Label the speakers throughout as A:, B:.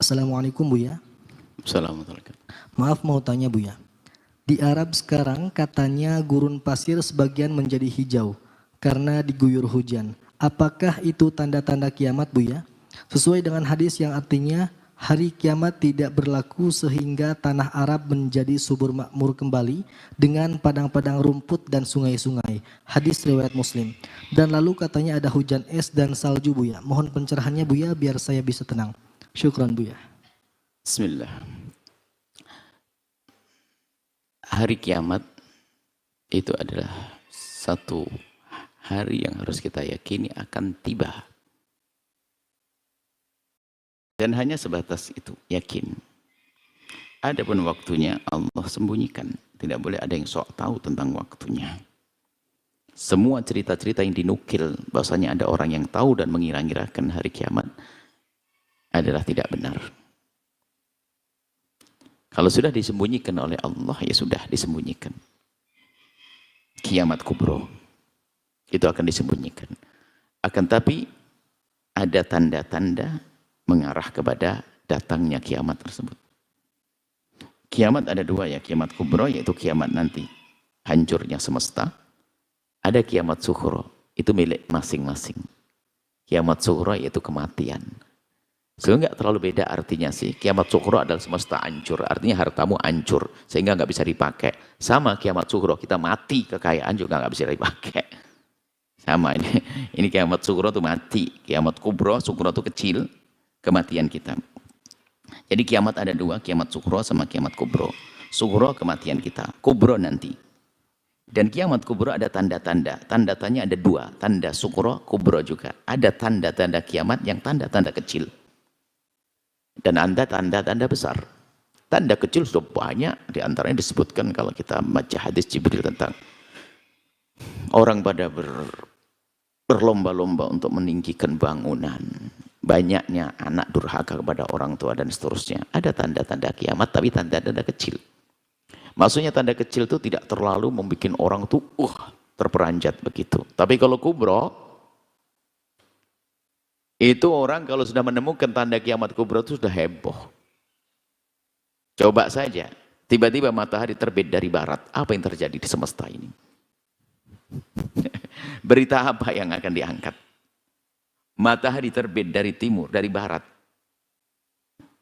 A: Assalamualaikum Buya.
B: Assalamualaikum.
A: Maaf mau tanya Buya. Di Arab sekarang katanya gurun pasir sebagian menjadi hijau karena diguyur hujan. Apakah itu tanda-tanda kiamat Buya? Sesuai dengan hadis yang artinya hari kiamat tidak berlaku sehingga tanah Arab menjadi subur makmur kembali dengan padang-padang rumput dan sungai-sungai. Hadis riwayat Muslim. Dan lalu katanya ada hujan es dan salju Buya. Mohon pencerahannya Buya biar saya bisa tenang. Syukran Buya.
B: Bismillah. Hari kiamat itu adalah satu hari yang harus kita yakini akan tiba. Dan hanya sebatas itu, yakin. Adapun waktunya Allah sembunyikan. Tidak boleh ada yang sok tahu tentang waktunya. Semua cerita-cerita yang dinukil bahwasanya ada orang yang tahu dan mengira-ngirakan hari kiamat adalah tidak benar. Kalau sudah disembunyikan oleh Allah, ya sudah disembunyikan. Kiamat kubro itu akan disembunyikan. Akan tapi ada tanda-tanda mengarah kepada datangnya kiamat tersebut. Kiamat ada dua ya, kiamat kubro yaitu kiamat nanti hancurnya semesta. Ada kiamat sukhro, itu milik masing-masing. Kiamat sukhro yaitu kematian. Sehingga nggak terlalu beda artinya sih. Kiamat sukhro adalah semesta hancur, artinya hartamu hancur sehingga nggak bisa dipakai. Sama kiamat sukhro, kita mati kekayaan juga nggak bisa dipakai. Sama ini kiamat sukhro itu mati. Kiamat kubro, sukhro itu kecil, kematian kita. Jadi kiamat ada dua, kiamat sukhro sama kiamat kubro. Sukhro kematian kita, kubro nanti. Dan kiamat kubro ada tanda-tanda. Tanda-tandanya ada dua, tanda sukhro, kubro juga. Ada tanda-tanda kiamat yang tanda-tanda kecil. Dan ada tanda-tanda besar. Tanda kecil sudah banyak, diantaranya disebutkan kalau kita baca hadis Jibril tentang orang pada berlomba-lomba untuk meninggikan bangunan. Banyaknya anak durhaka kepada orang tua dan seterusnya. Ada tanda-tanda kiamat, tapi tanda-tanda kecil. Maksudnya tanda kecil itu tidak terlalu membuat orang tuh terperanjat begitu. Tapi kalau kubro, itu orang kalau sudah menemukan tanda kiamat kubro itu sudah heboh. Coba saja, tiba-tiba matahari terbit dari barat. Apa yang terjadi di semesta ini? Berita apa yang akan diangkat? Matahari terbit dari timur, dari barat.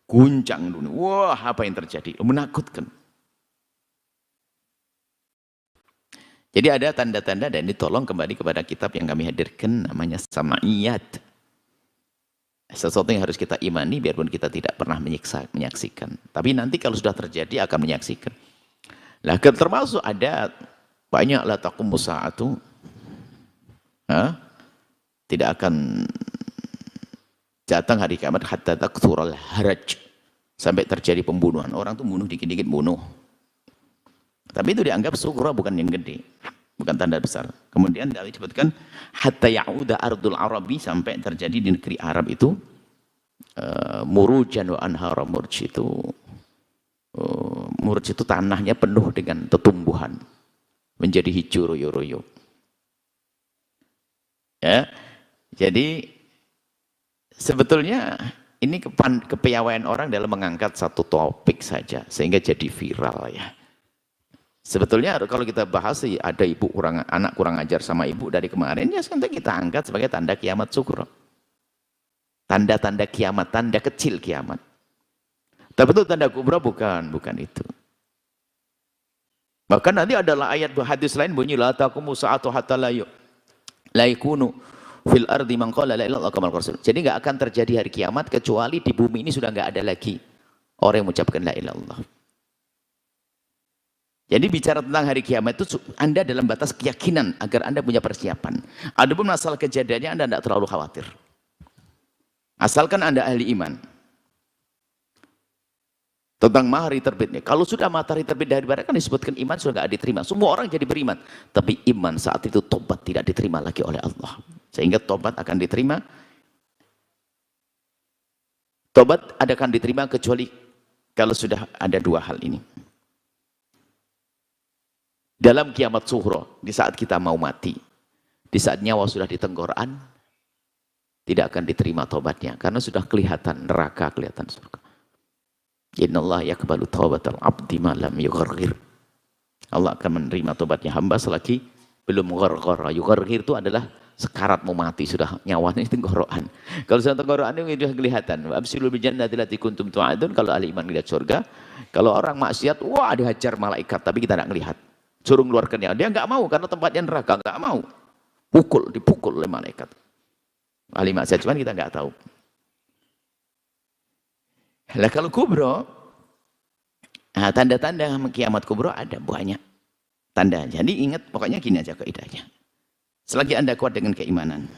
B: Guncang dunia. Wah, apa yang terjadi? Menakutkan. Jadi ada tanda-tanda dan ditolong kembali kepada kitab yang kami hadirkan namanya Sama'iyat. Sesuatu yang harus kita imani biarpun kita tidak pernah menyaksikan. Tapi nanti kalau sudah terjadi akan menyaksikan. Lah termasuk ada banyak la taqumu sa'atu. Tidak akan datang hari kiamat hatta takthurul haraj. Sampai terjadi pembunuhan. Orang tuh bunuh dikit-dikit bunuh. Tapi itu dianggap sughra bukan yang gede. Bukan tanda besar. Kemudian disebutkan hatta ya'uda ardul arabi, sampai terjadi di negeri Arab itu murujan wa anhara. Murj itu tanahnya penuh dengan tumbuhan menjadi hijau royo-royo. Ya. Jadi sebetulnya ini kepiawaian orang dalam mengangkat satu topik saja sehingga jadi viral ya. Sebetulnya kalau kita bahas sih ada anak kurang ajar sama ibu dari kemarin, ya sekarang kita angkat sebagai tanda kiamat sukhro. Tanda-tanda kiamat, tanda kecil kiamat. Tapi itu tanda kubra bukan itu. Bahkan nanti adalah ayat hadis lain bunyi la taqumu sa'atu hatta la yakunu fil ardi man qala la ilaha illallah rasul. Jadi enggak akan terjadi hari kiamat kecuali di bumi ini sudah enggak ada lagi orang yang mengucapkan la ilaha illallah. Jadi bicara tentang hari kiamat itu Anda dalam batas keyakinan agar Anda punya persiapan. Adapun masalah kejadiannya Anda tidak terlalu khawatir. Asalkan Anda ahli iman. Tentang matahari terbitnya. Kalau sudah matahari terbit dari barat kan disebutkan iman sudah tidak diterima. Semua orang jadi beriman. Tapi iman saat itu tobat tidak diterima lagi oleh Allah. Sehingga tobat akan diterima. Tobat akan diterima kecuali kalau sudah ada dua hal ini. Dalam kiamat sughro, di saat kita mau mati, di saat nyawa sudah di tenggorokan, tidak akan diterima tobatnya karena sudah kelihatan neraka, kelihatan surga. Innallaha yaqbalu taubatal abdi ma lam yugharghir. Allah akan menerima tobatnya hamba selagi belum gharghara. Yugharghir itu adalah sekarat mau mati, sudah nyawanya itu tenggorokan. Kalau sudah tenggorokan itu sudah kelihatan. Absyirul bil jannati allati kuntum tu'adun. Kalau ahli iman lihat surga. Kalau orang maksiat, wah dihajar malaikat, tapi kita tidak melihat. Suruh mengeluarkannya, dia nggak mau karena tempatnya neraka, nggak mau. Dipukul oleh malaikat. Ahli maksiat, cuman kita nggak tahu. Lah kalau kubro, nah, tanda-tanda kiamat kubro ada banyak tanda. Jadi ingat, pokoknya gini aja kaidahnya. Selagi Anda kuat dengan keimanan,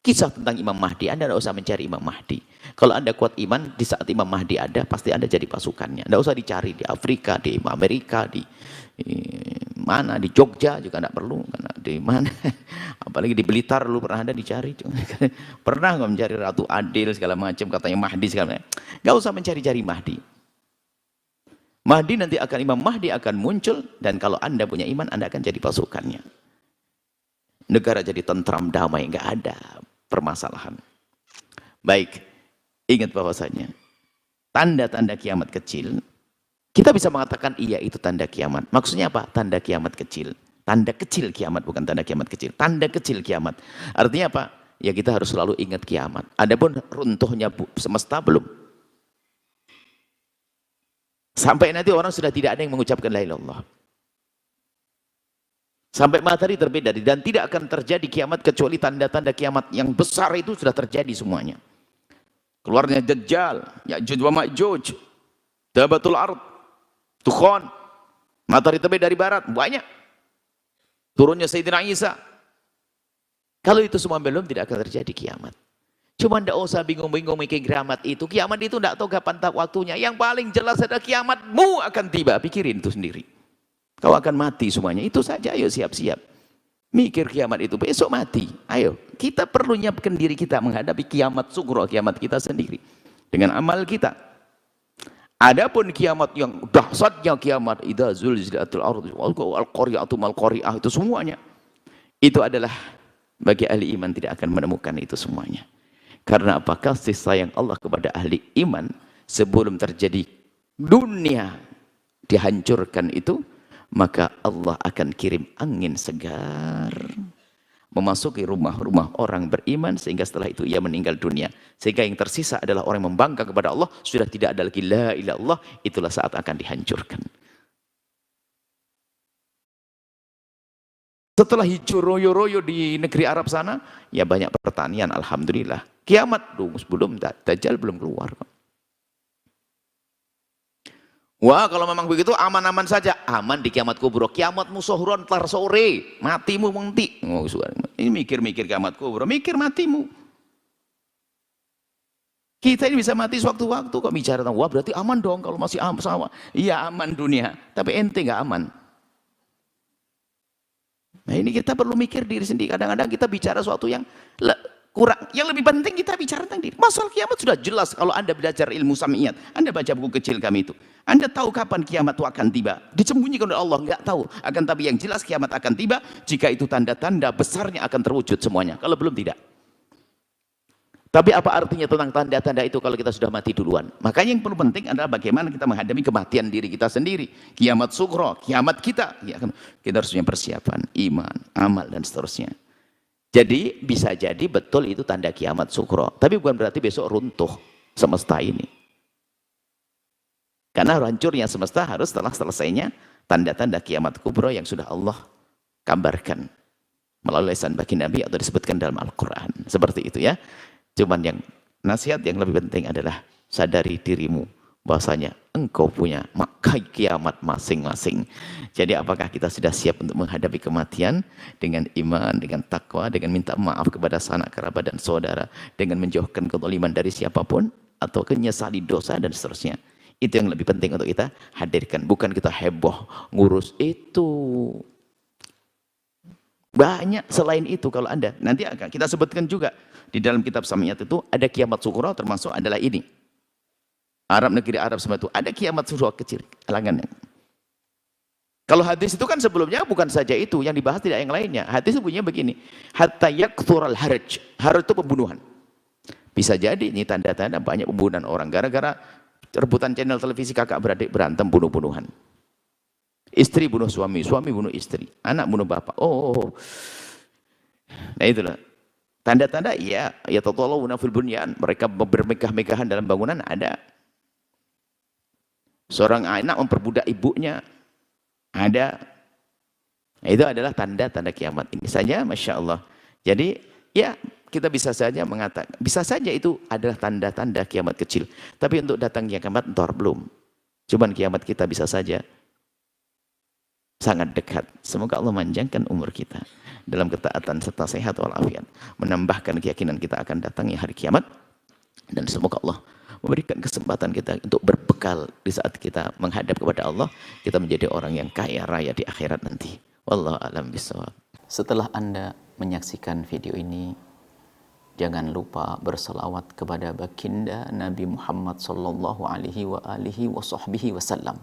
B: kisah tentang Imam Mahdi, Anda tidak usah mencari Imam Mahdi. Kalau Anda kuat iman, di saat Imam Mahdi ada, pasti Anda jadi pasukannya. Tidak usah dicari di Afrika, di Amerika, di mana, di Jogja juga tidak perlu. Karena di mana, apalagi di Blitar lu pernah ada dicari. Pernah nggak mencari Ratu Adil segala macam, katanya Mahdi segala macam. Nggak usah mencari-cari Mahdi. Mahdi nanti akan, Imam Mahdi akan muncul, dan kalau Anda punya iman, Anda akan jadi pasukannya. Negara jadi tentram, damai, nggak ada permasalahan. Baik, ingat bahwasanya tanda-tanda kiamat kecil, kita bisa mengatakan iya itu tanda kiamat. Maksudnya apa? Tanda kiamat kecil. Tanda kecil kiamat, bukan tanda kiamat kecil. Tanda kecil kiamat. Artinya apa? Ya kita harus selalu ingat kiamat. Adapun runtuhnya semesta belum. Sampai nanti orang sudah tidak ada yang mengucapkan la ilaha illallah. Sampai matahari terbit dan tidak akan terjadi kiamat kecuali tanda-tanda kiamat yang besar itu sudah terjadi semuanya. Keluarnya Dajjal, Ya'juj wa Ma'juj, Dabatul Ard, Tukhon, matahari terbit dari barat, banyak. Turunnya Sayyidina Isa. Kalau itu semua belum, tidak akan terjadi kiamat. Cuma tidak usah bingung-bingung mikir kiamat itu. Kiamat itu tidak tahu kapan waktunya. Yang paling jelas adalah kiamatmu akan tiba. Pikirin itu sendiri. Kau akan mati semuanya, itu saja. Ayo siap-siap mikir kiamat itu, besok mati. Ayo kita perlu nyiapkan diri kita menghadapi kiamat sugro, kiamat kita sendiri dengan amal kita. Adapun kiamat yang dahsyatnya kiamat, idza zulzilatil ardu wal qari'atu mal qari'ah, itu semuanya itu adalah bagi ahli iman tidak akan menemukan itu semuanya. Karena apa? Kasih sayang Allah kepada ahli iman sebelum terjadi dunia dihancurkan itu, maka Allah akan kirim angin segar memasuki rumah-rumah orang beriman, sehingga setelah itu ia meninggal dunia, sehingga yang tersisa adalah orang yang membangkang kepada Allah, sudah tidak ada lagi la ilaha illallah. Itulah saat akan dihancurkan. Setelah hijau royo-royo di negeri Arab sana, ya banyak pertanian, alhamdulillah. Kiamat belum, Dajjal belum keluar. Wah, kalau memang begitu aman-aman saja. Aman di kiamat kubro. Kiamatmu sohron tar sore, matimu mengti. Ini mikir-mikir kiamat kubro, mikir matimu. Kita ini bisa mati sewaktu-waktu kok bicara tentang, wah berarti aman dong kalau masih sama. Iya aman dunia, tapi ente nggak aman. Nah ini kita perlu mikir diri sendiri. Kadang-kadang kita bicara sesuatu yang kurang, yang lebih penting kita bicara tentang diri. Masalah kiamat sudah jelas kalau Anda belajar ilmu samiyat. Anda baca buku kecil kami itu. Anda tahu kapan kiamat itu akan tiba. Disembunyikan oleh Allah, nggak tahu. Akan tapi yang jelas kiamat akan tiba jika itu tanda-tanda besarnya akan terwujud semuanya. Kalau belum, tidak. Tapi apa artinya tentang tanda-tanda itu kalau kita sudah mati duluan? Makanya yang perlu penting adalah bagaimana kita menghadapi kematian diri kita sendiri. Kiamat sugro, kiamat kita. Ya, kita harus punya persiapan, iman, amal, dan seterusnya. Jadi bisa jadi betul itu tanda kiamat sugro, tapi bukan berarti besok runtuh semesta ini. Karena hancurnya semesta harus setelah selesainya tanda-tanda kiamat kubro yang sudah Allah kabarkan melalui lisan baginda Nabi atau disebutkan dalam Al-Quran. Seperti itu ya. Cuman yang nasihat yang lebih penting adalah sadari dirimu bahwasanya engkau punya makai kiamat masing-masing. Jadi apakah kita sudah siap untuk menghadapi kematian dengan iman, dengan takwa, dengan minta maaf kepada sanak kerabat dan saudara, dengan menjauhkan kezaliman dari siapapun, atau menyesali dosa dan seterusnya. Itu yang lebih penting untuk kita hadirkan, bukan kita heboh ngurus itu. Banyak selain itu. Kalau Anda nanti akan kita sebutkan juga di dalam kitab Samiyat itu ada kiamat sugro, termasuk adalah ini. Arab, negeri Arab semua itu ada kiamat sugro kecil, halangannya. Kalau hadis itu kan sebelumnya bukan saja itu yang dibahas, tidak yang lainnya. Hadis itu bunyinya begini, hatta yakthurul haraj. Haraj itu pembunuhan. Bisa jadi ini tanda-tanda banyak pembunuhan orang gara-gara rebutan channel televisi, kakak beradik berantem bunuh-bunuhan. Istri bunuh suami, suami bunuh istri, anak bunuh bapak. Oh. Nah itulah. Tanda-tanda ya tatawallawna fil bunyan, mereka bermegah-megahan dalam bangunan ada. Seorang anak memperbudak ibunya ada. Nah, itu adalah tanda-tanda kiamat ini saja, Masya Allah. Jadi ya kita bisa saja mengatakan, bisa saja itu adalah tanda-tanda kiamat kecil. Tapi untuk datangnya kiamat entar belum. Cuman kiamat kita bisa saja sangat dekat. Semoga Allah manjangkan umur kita dalam ketaatan serta sehat walafiat, menambahkan keyakinan kita akan datangnya hari kiamat, dan semoga Allah memberikan kesempatan kita untuk berbekal di saat kita menghadap kepada Allah, kita menjadi orang yang kaya raya di akhirat nanti. Wallahu a'lam bishawab. Setelah Anda menyaksikan video ini, jangan lupa berselawat kepada baginda Nabi Muhammad sallallahu alaihi wa alihi wa sahbihi wasallam.